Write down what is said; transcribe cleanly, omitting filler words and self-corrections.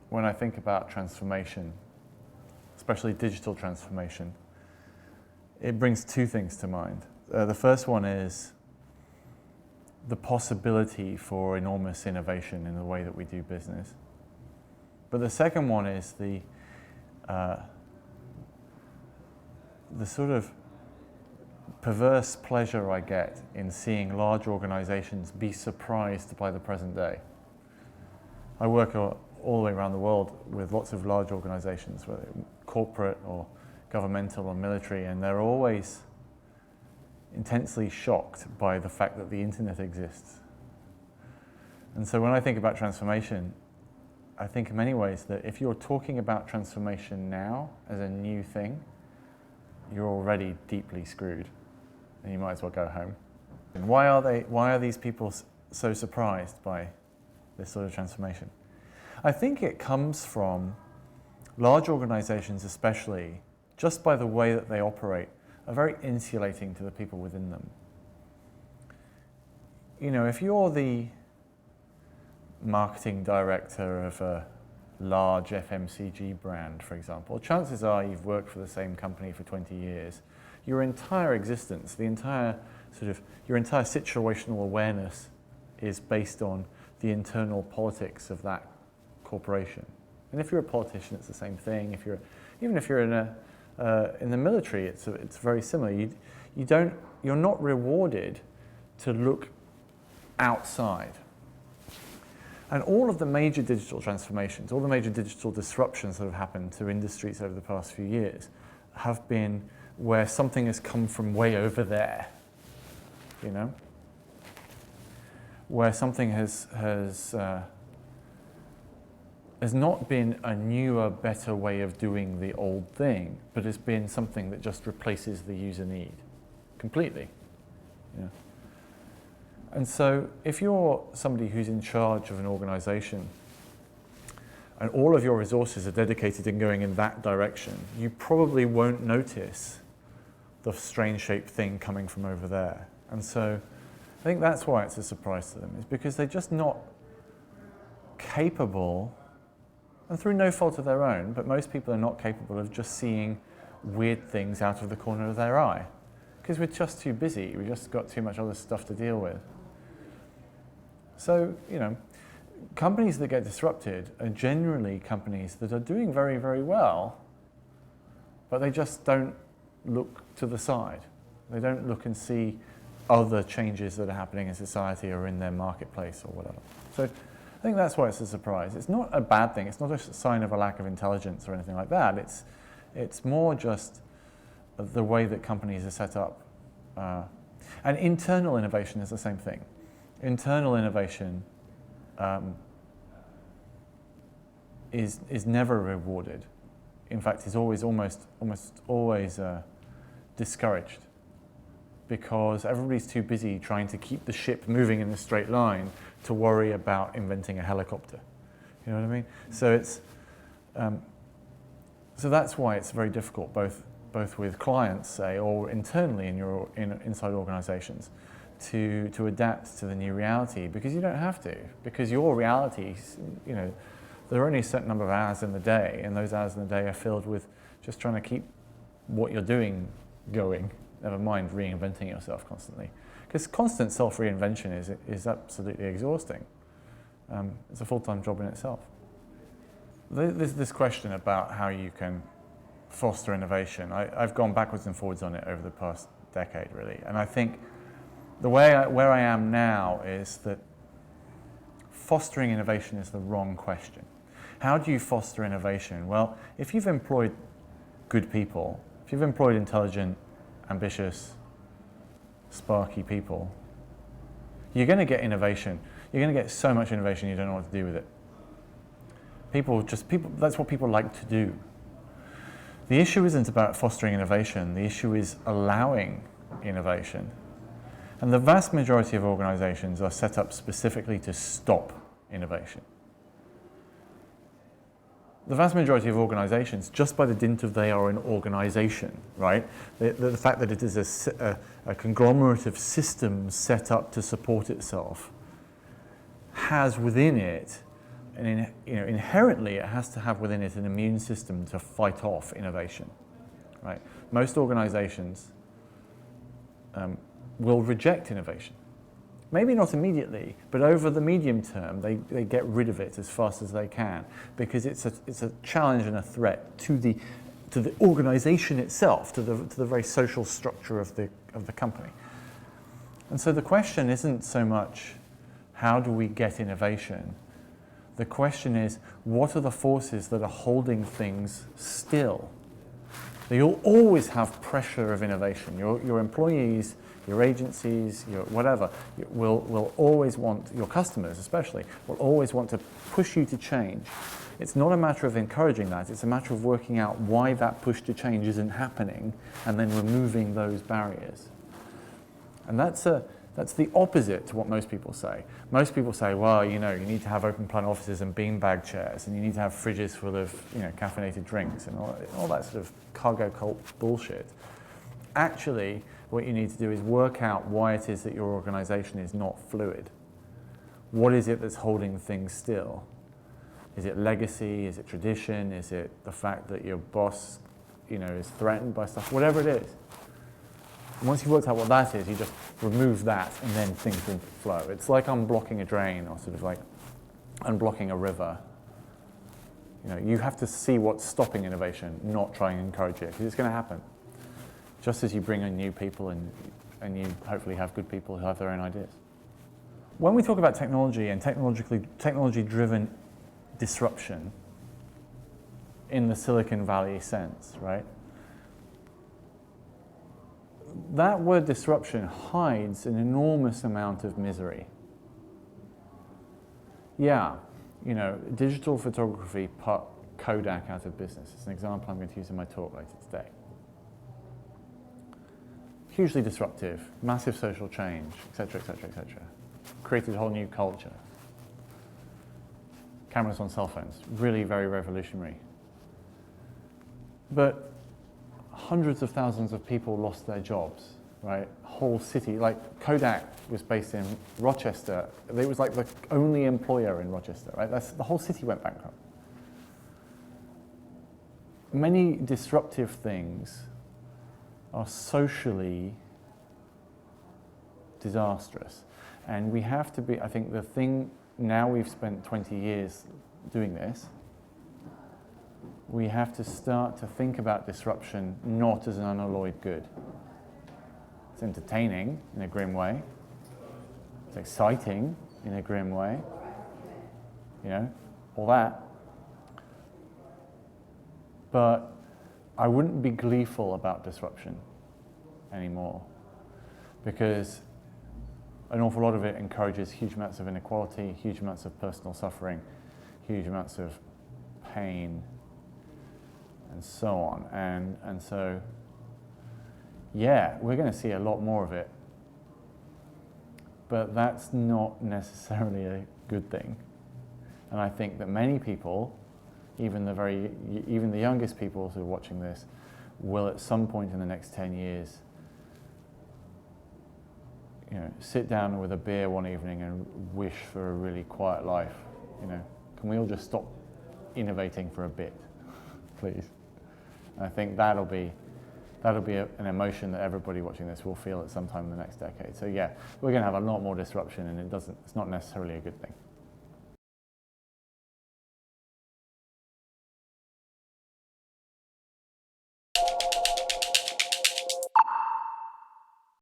when I think about transformation, especially digital transformation, it brings two things to mind. The first one is the possibility for enormous innovation in the way that we do business. But the second one is the sort of perverse pleasure I get in seeing large organizations be surprised by the present day. I work all the way around the world with lots of large organizations, whether corporate or governmental or military, and they're always intensely shocked by the fact that the internet exists. And so when I think about transformation, I think in many ways that if you're talking about transformation now as a new thing, you're already deeply screwed, and you might as well go home. And why are these people so surprised by this sort of transformation? I think it comes from large organizations, especially, just by the way that they operate, are very insulating to the people within them. You know, if you're the marketing director of a large FMCG brand, for example, chances are you've worked for the same company for 20 years. Your entire existence, your entire situational awareness is based on the internal politics of that corporation. And if you're a politician, it's the same thing. Even if you're in the military, it's very similar. You're not rewarded to look outside. And all of the major digital transformations, all the major digital disruptions that have happened to industries over the past few years have been where something has come from way over there, you know? Where something has not been a newer, better way of doing the old thing, but has been something that just replaces the user need completely. Yeah. And so if you're somebody who's in charge of an organization and all of your resources are dedicated in going in that direction, you probably won't notice the strange shaped thing coming from over there. And so I think that's why it's a surprise to them, is because they're just not capable, and through no fault of their own, but most people are not capable of just seeing weird things out of the corner of their eye. Because we're just too busy, we've just got too much other stuff to deal with. So, you know, companies that get disrupted are generally companies that are doing very, very well, but they just don't look to the side. They don't look and see other changes that are happening in society or in their marketplace or whatever. So I think that's why it's a surprise. It's not a bad thing. It's not a sign of a lack of intelligence or anything like that. It's more just the way that companies are set up. And internal innovation is the same thing. Internal innovation is never rewarded. In fact, is always almost always discouraged, because everybody's too busy trying to keep the ship moving in a straight line to worry about inventing a helicopter. You know what I mean? So it's so that's why it's very difficult, both with clients, say, or internally inside organizations, to adapt to the new reality, because you don't have to, because your reality, you know, there are only a certain number of hours in the day, and those hours in the day are filled with just trying to keep what you're doing going, never mind reinventing yourself constantly. Because constant self-reinvention is absolutely exhausting. It's a full-time job in itself. There's this question about how you can foster innovation. I've gone backwards and forwards on it over the past decade, really, and I think where I am now is that fostering innovation is the wrong question. How do you foster innovation? Well, if you've employed good people, if you've employed intelligent, ambitious, sparky people, you're going to get innovation. You're going to get so much innovation you don't know what to do with it. That's what people like to do. The issue isn't about fostering innovation. The issue is allowing innovation. And the vast majority of organizations are set up specifically to stop innovation. The vast majority of organizations, just by the dint of they are an organization, right? The fact that it is a conglomerate of systems set up to support itself, has within it inherently it has to have within it an immune system to fight off innovation, right? Most organizations will reject innovation. Maybe not immediately, but over the medium term, they get rid of it as fast as they can because it's a challenge and a threat to the organization itself, to the very social structure of the company. And so the question isn't so much how do we get innovation. The question is, what are the forces that are holding things still? You'll always have pressure of innovation. Your employees, your agencies, your whatever, will always want, your customers especially, will always want to push you to change. It's not a matter of encouraging that, it's a matter of working out why that push to change isn't happening and then removing those barriers. And that's the opposite to what most people say. Most people say, well, you need to have open plan offices and beanbag chairs, and you need to have fridges full of, caffeinated drinks and all that sort of cargo cult bullshit. Actually, what you need to do is work out why it is that your organization is not fluid. What is it that's holding things still? Is it legacy? Is it tradition? Is it the fact that your boss, is threatened by stuff? Whatever it is. Once you've worked out what that is, you just remove that and then things will flow. It's like unblocking a drain or sort of like unblocking a river. You have to see what's stopping innovation, not try and encourage it, because it's going to happen. Just as you bring in new people and you hopefully have good people who have their own ideas. When we talk about technology and technology-driven disruption in the Silicon Valley sense, right? That word disruption hides an enormous amount of misery. Yeah, digital photography put Kodak out of business. It's an example I'm going to use in my talk later today. Hugely disruptive, massive social change, etc., etc., etc. Created a whole new culture. Cameras on cell phones, really very revolutionary. But hundreds of thousands of people lost their jobs, right? Whole city, like Kodak was based in Rochester. It was like the only employer in Rochester, right? The whole city went bankrupt. Many disruptive things are socially disastrous. And we have to be, I think the thing, now we've spent 20 years doing this, we have to start to think about disruption not as an unalloyed good. It's entertaining in a grim way. It's exciting in a grim way. All that. But I wouldn't be gleeful about disruption anymore, because an awful lot of it encourages huge amounts of inequality, huge amounts of personal suffering, huge amounts of pain, and so on. And so, yeah, we're going to see a lot more of it. But that's not necessarily a good thing. And I think that many people, even the youngest people who are watching this, will at some point in the next 10 years sit down with a beer one evening and wish for a really quiet life. Can we all just stop innovating for a bit, please? And I think that'll be an emotion that everybody watching this will feel at some time in the next decade. So yeah, we're going to have a lot more disruption, and it's not necessarily a good thing.